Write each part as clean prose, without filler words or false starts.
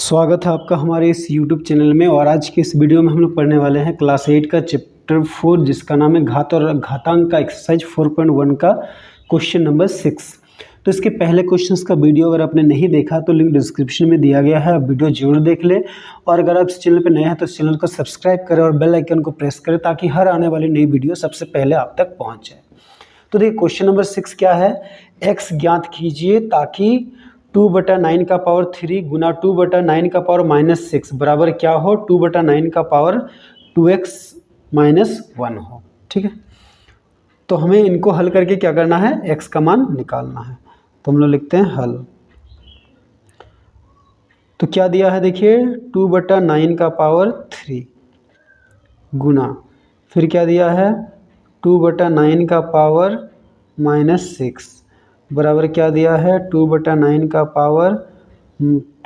स्वागत है आपका हमारे इस YouTube चैनल में। और आज के इस वीडियो में हम लोग पढ़ने वाले हैं क्लास 8 का चैप्टर 4 जिसका नाम है घात और घातांक का एक्सरसाइज 4.1 का क्वेश्चन नंबर 6। तो इसके पहले क्वेश्चंस का वीडियो अगर आपने नहीं देखा तो लिंक डिस्क्रिप्शन में दिया गया है, आप वीडियो जरूर देख लें। और अगर आप इस चैनल पर नए हैं तो इस चैनल को सब्सक्राइब करें और बेल आइकन को प्रेस करें ताकि हर आने वाली नई वीडियो सबसे पहले आप तक पहुँच जाए। तो देखिए क्वेश्चन नंबर 6 क्या है, x ज्ञात कीजिए ताकि 2/9 का पावर 3 गुना 2/9 का पावर -6 बराबर क्या हो 2/9 का पावर 2x - 1 हो। ठीक है, तो हमें इनको हल करके क्या करना है, x का मान निकालना है। तो हम लोग लिखते हैं हल। तो क्या दिया है देखिए 2/9 का पावर 3 गुना फिर क्या दिया है 2/9 का पावर -6 बराबर क्या दिया है 2/9 का पावर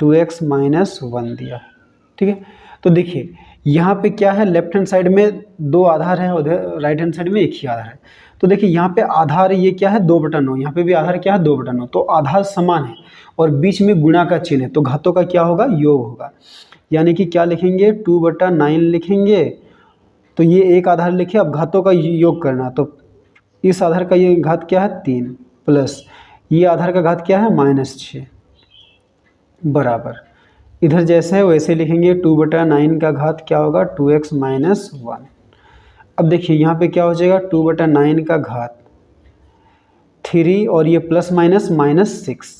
2x - 1 दिया है। ठीक है, तो देखिए यहाँ पे क्या है, लेफ्ट हैंड साइड में दो आधार है, उधर राइट हैंड साइड में एक ही आधार है। तो देखिए यहाँ पे आधार ये क्या है 2/9, यहाँ पे भी आधार क्या है 2/9, तो आधार समान है और बीच में गुणा का चिन्ह है, तो घातों का क्या होगा योग होगा। यानी कि क्या लिखेंगे 2/9 लिखेंगे, तो ये एक आधार लिखे, अब घातों का योग करना, तो इस आधार का ये घात क्या है 3 प्लस ये आधार का घात क्या है -6 बराबर इधर जैसे है वैसे लिखेंगे 2/9 का घात क्या होगा 2x - 1। अब देखिए यहाँ पे क्या हो जाएगा 2/9 का घात 3 और ये प्लस माइनस -6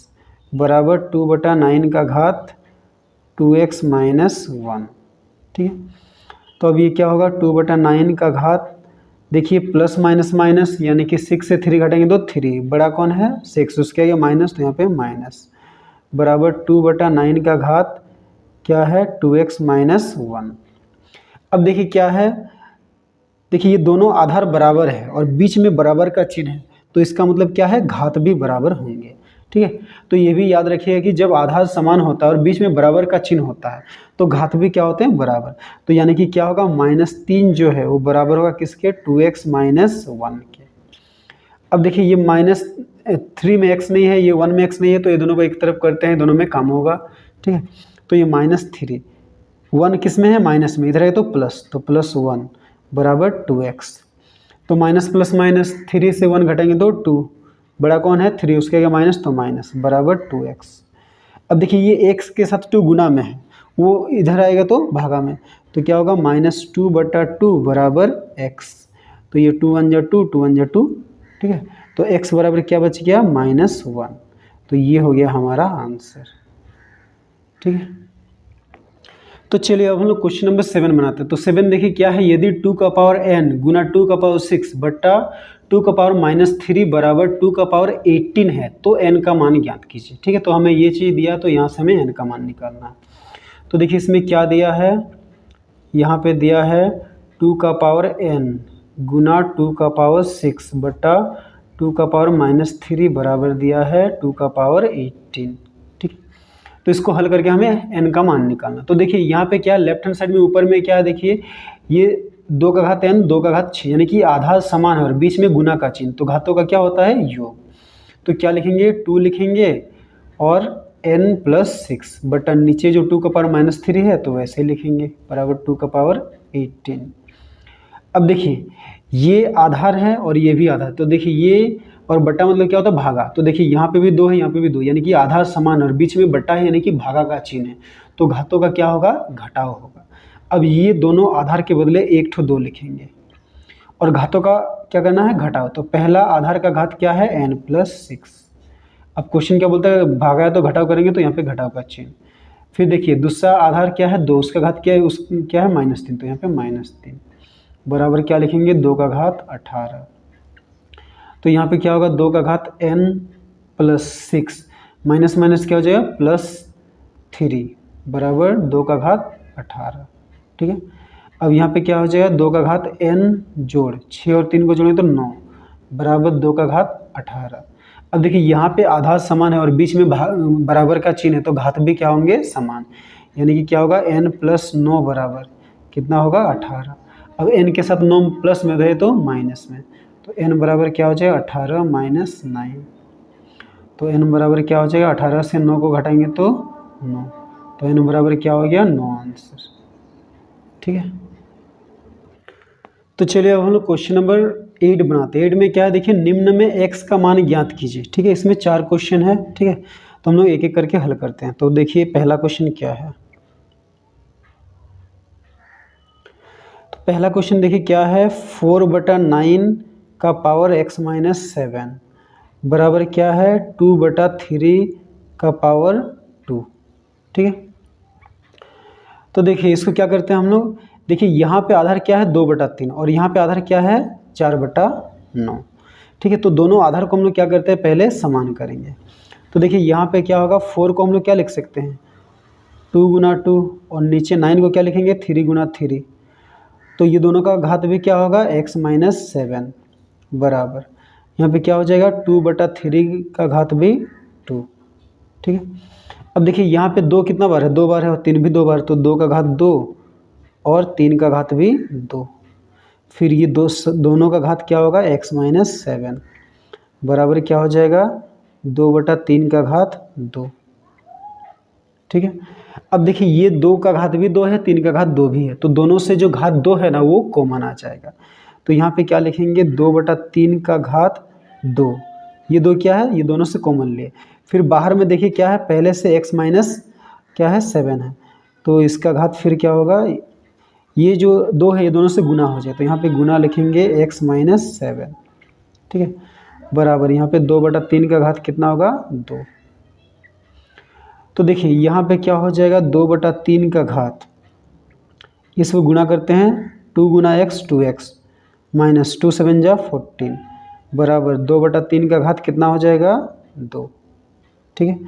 बराबर 2/9 का घात 2x - 1। ठीक है, तो अब ये क्या होगा 2/9 का घात, देखिए प्लस माइनस माइनस यानी कि 6 से 3 घटाएंगे तो 3, बड़ा कौन है 6, उसके आगे माइनस, तो यहाँ पे माइनस बराबर 2/9 का घात क्या है 2x - 1। अब देखिए क्या है, देखिए ये दोनों आधार बराबर है और बीच में बराबर का चिन्ह है, तो इसका मतलब क्या है घात भी बराबर होंगे। ठीक है, तो ये भी याद रखिएगा कि जब आधार समान होता है और बीच में बराबर का चिन्ह होता है तो घात भी क्या होते हैं बराबर। तो यानी कि क्या होगा -3 जो है वो बराबर होगा किसके 2x - 1 के। अब देखिए ये -3 में x नहीं है, ये 1 में x नहीं है, तो ये दोनों को एक तरफ करते हैं, दोनों में काम होगा। ठीक है, तो ये -3 1 किस में है माइनस में, इधर है तो प्लस, तो +1 बराबर 2x, तो माइनस प्लस माइनस 3 से 1 घटाएंगे तो 2, बड़ा कौन है 3, उसके आगे माइनस तो माइनस बराबर 2x। अब देखिए ये x के साथ 2 गुना में है, वो इधर आएगा तो भागा में, तो क्या होगा -2/2 बराबर x, तो ये 2 1 जा 2 2 1 जा 2। ठीक है, तो x बराबर क्या बच गया -1, तो ये हो गया हमारा आंसर। ठीक है, तो चलिए अब हम लोग क्वेश्चन नंबर 7 बनाते हैं। तो 7 देखिए क्या है, यदि 2 का पावर n गुना 2 का पावर 6 बट्टा 2 का पावर -3 बराबर 2 का पावर 18 है तो n का मान ज्ञात कीजिए। ठीक है, तो हमें ये चीज़ दिया तो यहाँ से हमें n का मान निकालना है। तो देखिए इसमें क्या दिया है, यहाँ पे दिया है 2 का पावर n गुना 2 का पावर 6 बट्टा 2 का पावर -3 बराबर दिया है 2 का पावर 18। ठीक, तो इसको हल करके हमें n का मान निकालना। तो देखिए यहाँ पे क्या लेफ्ट हैंड साइड में ऊपर में क्या है, देखिए ये 2 का घात n 2 का घात 6 यानी कि आधार समान है और बीच में गुना का चिन्ह, तो घातों का क्या होता है योग। तो क्या लिखेंगे 2 लिखेंगे और n + 6 बटा नीचे जो 2 का पावर -3 है तो वैसे लिखेंगे बराबर 2 का पावर 18। अब देखिए ये आधार है और ये भी आधार, तो देखिए ये और बट्टा मतलब क्या होता है भागा, तो देखिए यहाँ पे भी 2 है यहाँ पे भी 2, यानी कि आधार समान है और बीच में बट्टा है यानी कि भागा का चिन्ह है, तो घातों का क्या होगा घटाव होगा। अब ये दोनों आधार के बदले 1 ठो 2 लिखेंगे और घातों का क्या करना है घटाव। तो पहला आधार का घात क्या है n + 6। अब क्वेश्चन क्या बोलता है भागा है तो घटाव करेंगे, तो यहाँ पे घटाव का चिन्ह। फिर देखिए दूसरा आधार क्या है 2, उसका घात क्या है उस क्या है -3, तो यहाँ पे -3 बराबर क्या लिखेंगे 2 का घात 18। तो यहाँ पे क्या होगा 2 का घात n + 6 माइनस माइनस क्या हो जाएगा +3 बराबर 2 का घात 18। ठीक है, अब यहाँ पे क्या हो जाएगा 2 का घात n जोड़ 6 और 3 को जोड़ेंगे तो 9 बराबर 2 का घात 18। अब देखिए यहाँ पे आधार समान है और बीच में बराबर का चिन्ह है, तो घात भी क्या होंगे समान, यानी कि क्या होगा n + 9 बराबर कितना होगा 18। अब n के साथ 9 प्लस में रहे तो माइनस में, तो n बराबर क्या हो जाएगा 18 - 9, तो n बराबर क्या हो जाएगा 18 से 9 को घटाएंगे तो 9 तो n बराबर क्या हो गया 9 आंसर। ठीक है, तो चलिए अब हम लोग क्वेश्चन नंबर 8 बनाते हैं। 8 में क्या है देखिए, निम्न में x का मान ज्ञात कीजिए। ठीक है, इसमें 4 क्वेश्चन है। ठीक है, तो हम लोग एक एक करके हल करते हैं। तो देखिए पहला क्वेश्चन क्या है। तो पहला क्वेश्चन देखिए क्या है, 4/9 का पावर x माइनस 7 बराबर क्या है 2/3 का पावर 2। ठीक है, तो देखिए इसको क्या करते हैं हम लोग, देखिए यहाँ पे आधार क्या है 2/3 और यहाँ पे आधार क्या है 4/9। ठीक है, तो दोनों आधार को हम लोग क्या करते हैं, पहले समान करेंगे। तो देखिए यहाँ पे क्या होगा, 4 को हम लोग क्या लिख सकते हैं 2 गुना 2 और नीचे 9 को क्या लिखेंगे 3 गुना 3। तो ये दोनों का घात भी क्या होगा x माइनस 7 बराबर यहाँ पे क्या हो जाएगा 2/3 का घात भी 2। ठीक है, अब देखिए यहाँ पे 2 कितना बार है, 2 बार है और 3 भी 2 बार, तो 2 का घात 2 और 3 का घात भी 2। फिर ये दोनों का घात क्या होगा x माइनस 7 बराबर क्या हो जाएगा 2/3 का घात 2। ठीक है, अब देखिए ये 2 का घात भी 2 है, 3 का घात 2 भी है, तो दोनों से जो घात 2 है ना वो कॉमन आ जाएगा। तो यहाँ पे क्या लिखेंगे 2/3 का घात 2, ये 2 क्या है, ये दोनों से कॉमन लिए। फिर बाहर में देखिए क्या है, पहले से x माइनस क्या है 7 है, तो इसका घात फिर क्या होगा, ये जो 2 है ये दोनों से गुना हो जाए, तो यहाँ पे गुना लिखेंगे x माइनस 7। ठीक है, बराबर यहाँ पे 2/3 का घात कितना होगा 2। तो देखिए यहाँ पे क्या हो जाएगा 2/3 का घात, इसको गुना करते हैं 2 गुना x 2x माइनस 2 7 जा 14 बराबर 2/3 का घात कितना हो जाएगा 2। ठीक है,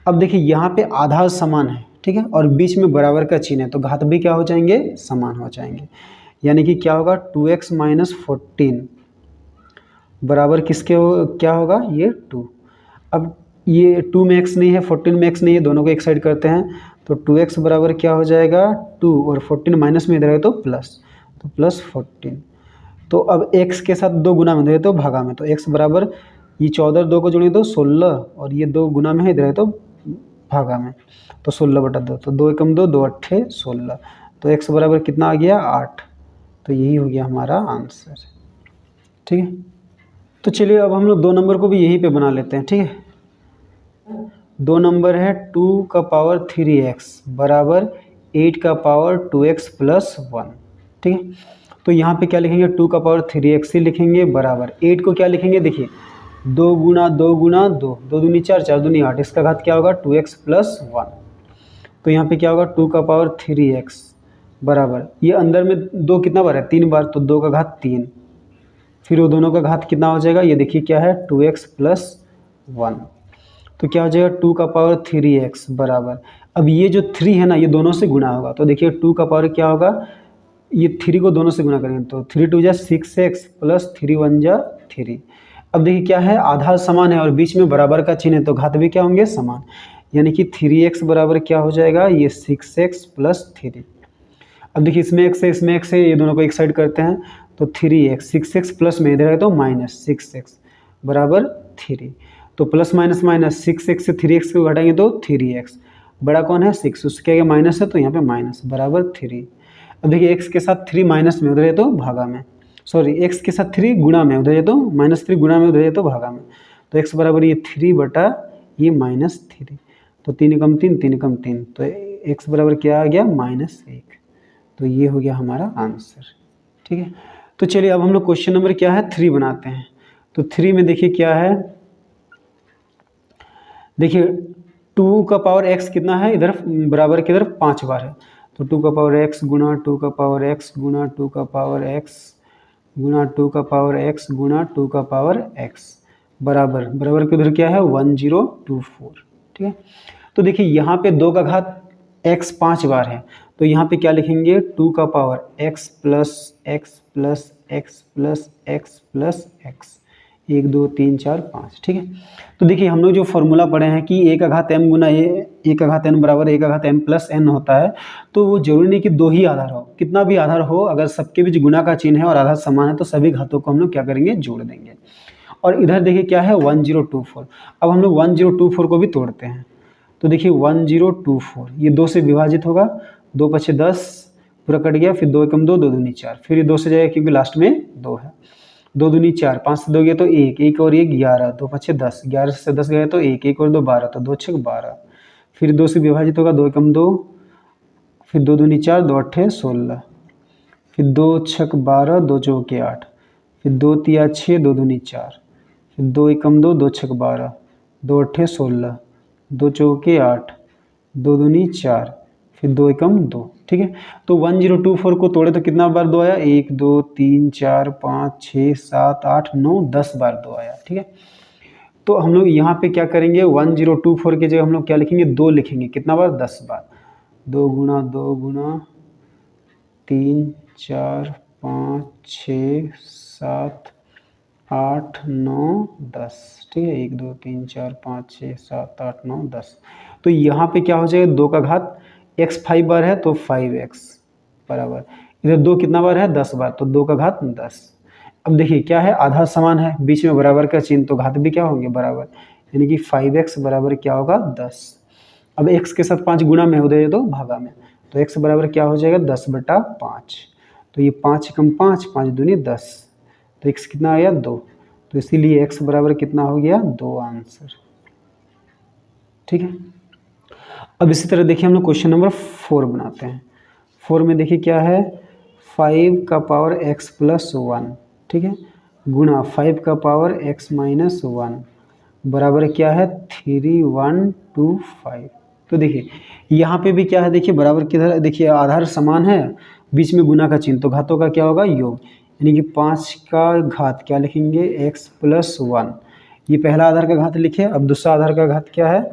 अब देखिए यहाँ पे आधार समान है। ठीक है, और बीच में बराबर का चिन्ह है, तो घात भी क्या हो जाएंगे समान हो जाएंगे। यानी कि क्या होगा 2x माइनस 14 बराबर किसके क्या होगा ये 2। अब ये 2 में x नहीं है 14 में x नहीं है, दोनों को एक साइड करते हैं, तो 2x बराबर क्या हो जाएगा 2 और 14 माइनस में इधर है तो प्लस, तो प्लस 14। तो अब x के साथ 2 गुना में इधर है तो भागा में, तो x बराबर ये 14 2 को जोड़ेंगे तो 16 और ये 2 गुना में है इधर है तो भागा में, तो 16/2, तो 2 एकम 2 2 अट्ठे 16, तो x बराबर कितना आ गया 8। तो यही हो गया हमारा आंसर। ठीक है, तो चलिए अब हम लोग 2 नंबर को भी यहीं पे बना लेते हैं। ठीक है, 2 नंबर है 2 का पावर 3x बराबर 8 का पावर 2x प्लस 1। ठीक है, तो यहाँ पे क्या लिखेंगे 2 का पावर 3x ही लिखेंगे बराबर 8 को क्या लिखेंगे, देखिए 2 गुना 2 गुना 2, 2 दूनी 4 4 दूनी 8, इसका घात क्या होगा 2x प्लस 1। तो यहाँ पे क्या होगा 2 का पावर 3x बराबर, ये अंदर में 2 कितना बार है 3 बार, तो 2 का घात 3, फिर वो दोनों का घात कितना हो जाएगा, ये देखिए क्या है 2x प्लस 1, तो क्या हो जाएगा 2 का पावर 3x बराबर, अब ये जो 3 है ना ये दोनों से गुना होगा, तो देखिए 2 का पावर क्या होगा, ये 3 को दोनों से गुना करेंगे तो 3 2 जा 6x प्लस 3 1 जा 3। अब देखिए क्या है आधार समान है और बीच में बराबर का चिन्ह है, तो घात भी क्या होंगे समान, यानी कि 3x बराबर क्या हो जाएगा ये 6x प्लस 3। अब देखिए इसमें x है इसमें x है, ये दोनों को एक साइड करते हैं, तो 3x 6x प्लस में इधर है तो माइनस 6x बराबर 3, तो प्लस माइनस माइनस 6x से 3x को घटाएंगे तो 3x, बड़ा कौन है 6, उसके आगे माइनस है तो यहाँ पे माइनस बराबर 3। अब देखिए x के साथ 3 माइनस में उधर है तो भागा में, सॉरी x के साथ 3 गुणा में उधर है तो -3 गुणा में उधर है तो भागा में, तो x बराबर ये 3 बटा ये -3, तो 3 कम 3 3 कम 3, तो x बराबर क्या आ गया -1। तो ये हो गया हमारा आंसर। ठीक है, तो चलिए अब हम लोग क्वेश्चन नंबर क्या है 3 बनाते हैं। तो 3 में देखिए क्या है, देखिए 2 का पावर x कितना है, इधर बराबर की तरफ 5 बार है, तो 2 का पावर x गुना 2 का पावर x गुना 2 का पावर x गुना 2 का पावर x गुना 2 का पावर x बराबर बराबर के उधर क्या है 1024। ठीक है, तो देखिए यहाँ पे 2 का घात x 5 बार है, तो यहाँ पे क्या लिखेंगे 2 का power x plus x plus x plus x plus x 1 2 3 4 5। ठीक है, तो देखिए हम लोग जो फॉर्मूला पढ़े हैं कि a का घात m गुना a का घात n बराबर a का घात m प्लस n होता है, तो वो जरूरी नहीं कि 2 ही आधार हो, कितना भी आधार हो, अगर सबके बीच गुना का चिन्ह है और आधार समान है तो सभी घातों को हम लोग क्या करेंगे जोड़ देंगे। और इधर देखिए क्या है 1024, अब हम लोग 1024 को भी तोड़ते हैं, तो देखिए 1024, ये 2 से विभाजित होगा, 2 पछे 10 पूरा कट गया, फिर 2 एकम 2, 2 दूनी 4, फिर ये 2 से जाएगा क्योंकि लास्ट में 2 है, 2 दूनी 4, 5 से 2 गया तो 1, 1 और 1 11, 2 पछे 10, 11 से 10 गया तो 1, 1 और 2 12, तो 2 छक 12, फिर 2 से विभाजित होगा, 2 एकम 2, फिर 2 दूनी 4, 2 अट्ठे 16, फिर 2 छक 12, 2 चौके 8, फिर 2 तिया 6, 2 दूनी 4, फिर 2 एकम 2, 2 छक 12, 2 अट्ठे 16, 2 चौके 8, 2 दूनी 4, फिर 2 एकम 2, ठीक है। तो 1024 को तोड़े तो कितना बार 2 आया, 1 2 3 4 5 6 7 8 9 10 बार 2 आया, ठीक है। तो हम लोग यहाँ पे क्या करेंगे, 1024 की जगह हम लोग क्या लिखेंगे, 2 लिखेंगे, कितना बार, 10 बार, 2 गुना 2 गुना 3 4 5 6 7 8 9 10, ठीक है, 1 2 3 4 5 6 7 8 9 10। तो यहाँ पे क्या हो जाएगा, 2 का घात x 5 बार है तो 5x बराबर, इधर 2 कितना बार है, 10 बार, तो 2 का घात 10। अब देखिए क्या है, आधा समान है, बीच में बराबर का चिन्ह, तो घात भी क्या होंगे, बराबर, यानी कि 5x बराबर क्या होगा, 10। अब x के साथ 5 गुणा में हो जाए तो भागा में, तो x बराबर क्या हो जाएगा, 10/5, तो ये 5 कम 5, 5 दूनी 10, तो x कितना आया, 2, तो इसीलिए x बराबर कितना हो गया, 2 आंसर, ठीक है। अब इसी तरह देखिए हम लोग क्वेश्चन नंबर 4 बनाते हैं। 4 में देखिए क्या है, 5 का पावर x प्लस 1, ठीक है, गुणा 5 का पावर x माइनस 1 बराबर क्या है, 3125। तो देखिए यहाँ पे भी क्या है, देखिए बराबर किधर, देखिए आधार समान है, बीच में गुना का चिन्ह, तो घातों का क्या होगा, योग, यानी कि 5 का घात क्या लिखेंगे, x प्लस 1, ये पहला आधार का घात लिखे। अब दूसरा आधार का घात क्या है,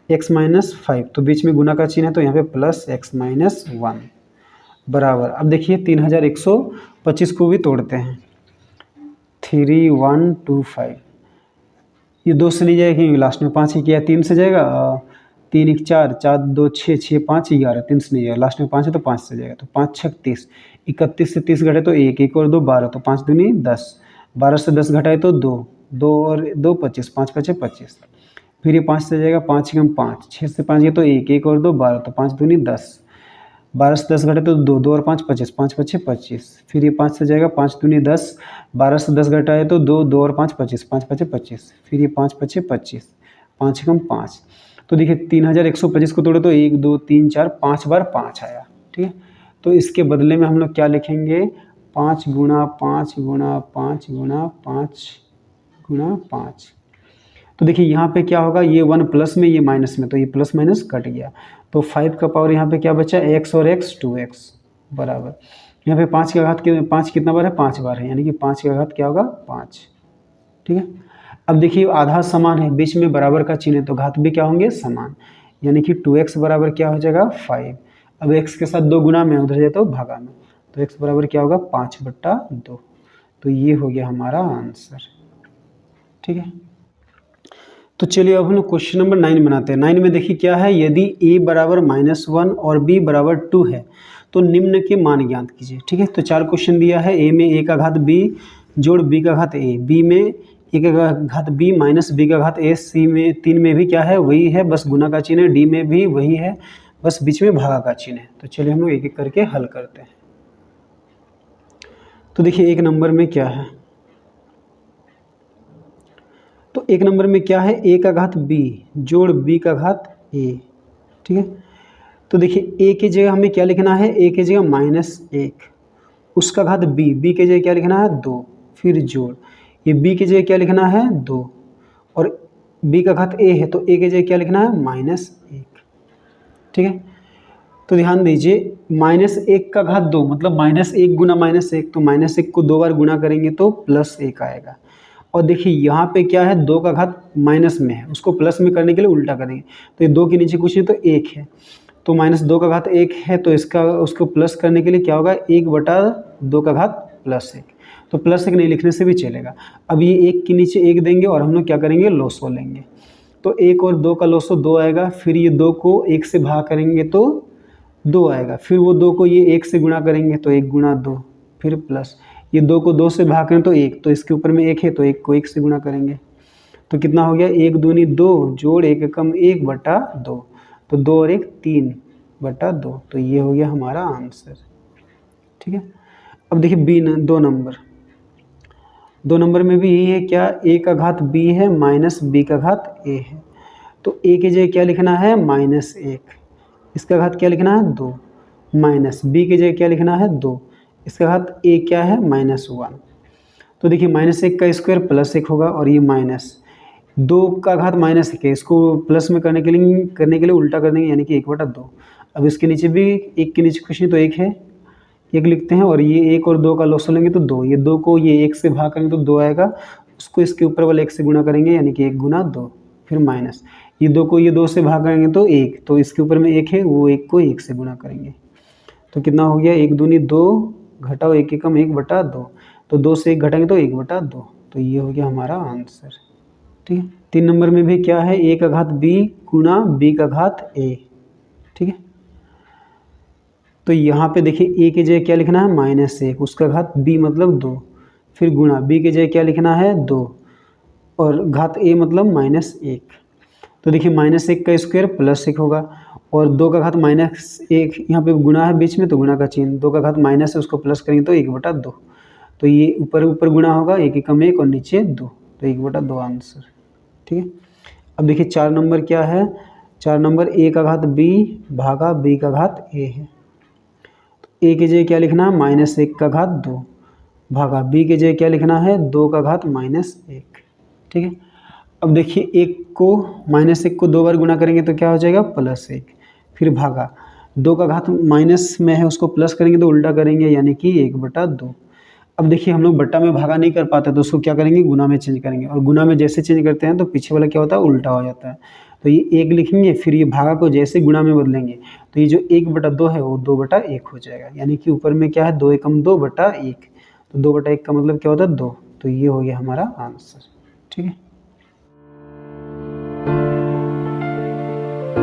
x माइनस 5, तो बीच में गुना का चिन्ह है, तो यहाँ पे प्लस x माइनस 1 बराबर, अब देखिए 3125 को भी तोड़ते हैं, 3125, ये 2 से नहीं जाएगा क्योंकि लास्ट में 5 ही किया, 3 से जाएगा, 3 1 4, 4 2 6, 6 5 11, 3 से नहीं जाएगा, लास्ट में 5 है तो 5 से जाएगा, तो 5 6 30, 31 से 30 घटे तो 1, 1 और 2 12, तो 5 दूनी 10, 12 से 10 घटाए तो 2, 2 और 2 25, 5 5 25, फिर ये 5 से जाएगा, 5 कम 5, 6 से 5 गया तो 1, 1 और 2 12, तो 5 दूनी 10, 12 से 10 घटे तो 2, 2 और 5 25, 5 5 25, फिर ये 5 से जाएगा, 5 दूनी 10, 12 से 10 घटाए तो 2, 2 और 5 25, 5 5 25, फिर ये 5 5 25, 5 कम 5, तो देखिए 3125 को तोड़े तो 1 2 3 4 5 बार 5 आया, ठीक है। तो इसके बदले में हम लोग क्या लिखेंगे, 5 गुणा 5 गुणा 5 गुणा 5 गुणा 5। तो देखिए यहाँ पे क्या होगा, ये 1 प्लस में, ये माइनस में, तो ये प्लस माइनस कट गया, तो 5 का पावर यहाँ पे क्या बचा, x और x 2x बराबर, यहाँ पे 5 का घात 5 कितना बार है, 5 बार है, यानी कि 5 का घात क्या होगा, 5, ठीक है। अब देखिए आधा समान है, बीच में बराबर का चिन्ह है, तो घात भी क्या होंगे, समान, यानी कि 2x बराबर क्या हो जाएगा, 5। अब x के साथ 2 गुना में, उधर जाए तो भागा में, तो x बराबर क्या होगा, 5/2, तो ये हो गया हमारा आंसर, ठीक है। तो चलिए अब हम लोग क्वेश्चन नंबर 9 बनाते हैं। 9 में देखिए क्या है, यदि a बराबर -1 और b बराबर 2 है तो निम्न के मान ज्ञात कीजिए, ठीक है। तो 4 क्वेश्चन दिया है, a में a का घात b जोड़ b का घात a, b में a का घात b माइनस b का घात a, c में 3 में भी क्या है, वही है, बस गुना का चिन्ह है, d में भी वही है, बस बीच में भागा का चिन्ह है। तो चलिए हम लोग एक एक करके हल करते हैं। तो देखिए 1 नंबर में क्या है, तो 1 नंबर में क्या है, a का घात b जोड़ b का घात a, ठीक है। तो देखिए a की जगह हमें क्या लिखना है, a की जगह -1, उसका घात b की जगह क्या लिखना है, 2, फिर जोड़, ये b की जगह क्या लिखना है, 2, और b का घात a है तो a की जगह क्या लिखना है, -1, ठीक है। तो ध्यान दीजिए, -1 का घात 2 मतलब -1 गुना -1, तो -1 को 2 बार गुना करेंगे तो +1 आएगा। और देखिए यहाँ पे क्या है, 2 का घात माइनस में है, उसको प्लस में करने के लिए उल्टा करेंगे, तो ये 2 के नीचे कुछ नहीं तो 1 है, तो -2 का घात 1 है, तो इसका उसको प्लस करने के लिए क्या होगा, 1/2 का घात +1, तो +1 नहीं लिखने से भी चलेगा। अब ये 1 के नीचे 1 देंगे और हम लोग क्या करेंगे, लोसो लेंगे, तो 1 और 2 का लोसो 2 आएगा, फिर ये 2 को 1 से भाग करेंगे तो 2 आएगा, फिर वो 2 को ये 1 से गुणा करेंगे तो 1 गुणा 2, फिर प्लस ये 2 को 2 से भाग करें तो 1, तो इसके ऊपर में 1 है तो 1 को 1 से गुणा करेंगे, तो कितना हो गया, 1 दूनी 2 जोड़ 1 एकम 1/2, तो 2 और 1 3/2, तो ये हो गया हमारा आंसर। ठीक है। अब देखिए बी 2 नंबर में भी यही है, क्या a का घात b है माइनस b का घात a है। तो a की जगह क्या लिखना है, -1, इसका घात क्या लिखना है 2, माइनस b की जगह क्या लिखना है 2, इसका घात a क्या है -1। तो देखिए -1 का स्क्वायर +1 होगा, और ये -2 का घात -1 है, इसको प्लस में करने के लिए उल्टा कर देंगे, यानी कि 1/2। अब इसके नीचे भी 1 के नीचे कुछ नहीं तो 1 है, 1 लिखते हैं, और ये 1 और 2 का लॉस लेंगे तो 2, ये 2 को ये 1 से भाग करेंगे तो 2 आएगा, उसको इसके ऊपर वाले 1 से गुणा करेंगे, यानी कि 1 गुना 2, फिर माइनस ये 2 को ये 2 से भाग करेंगे तो 1, तो इसके ऊपर में 1 है, वो 1 को 1 से गुणा करेंगे, तो कितना हो गया, 1 दूनी 2 घटाओ 1 एकम 1/2, तो 2 से 1 घटाएंगे तो 1/2, तो ये हो गया हमारा आंसर। ठीक है। 3 नंबर में भी क्या है, a का घात b गुना b का घात a। ठीक है। तो यहाँ पे देखिए a की जगह क्या लिखना है -1, उसका घात b मतलब 2, फिर गुना b की जगह क्या लिखना है 2, और घात a मतलब -1। तो देखिए -1 का स्क्वायर +1 होगा, और 2 का घात -1, यहाँ पे गुना है बीच में तो गुणा का चिन्ह, 2 का घात माइनस है उसको प्लस करेंगे तो 1/2, तो ये ऊपर गुणा होगा, 1 एकम 1 और नीचे 2, तो 1/2 आंसर। ठीक है। अब देखिए 4 नंबर क्या है, 4 नंबर a का घात b भागा b का घात a है। तो a की जगह क्या लिखना है -1 का घात 2 भागा b की जगह क्या लिखना है 2 का घात -1। ठीक है। अब देखिए 1 को -1 को 2 बार गुणा करेंगे तो क्या हो जाएगा +1, फिर भागा 2 का घात माइनस में है उसको प्लस करेंगे तो उल्टा करेंगे, यानी कि 1/2। अब देखिए हम लोग बट्टा में भागा नहीं कर पाते तो उसको क्या करेंगे, गुना में चेंज करेंगे, और गुना में जैसे चेंज करते हैं तो पीछे वाला क्या होता है उल्टा हो जाता है। तो ये 1 लिखेंगे, फिर ये भागा को जैसे गुना में बदलेंगे तो ये जो 1/2 है वो 2/1 हो जाएगा, यानी कि ऊपर में क्या है 2 एकम 2/1, तो 2/1 का मतलब क्या होता है 2, तो ये हो गया हमारा आंसर। ठीक है।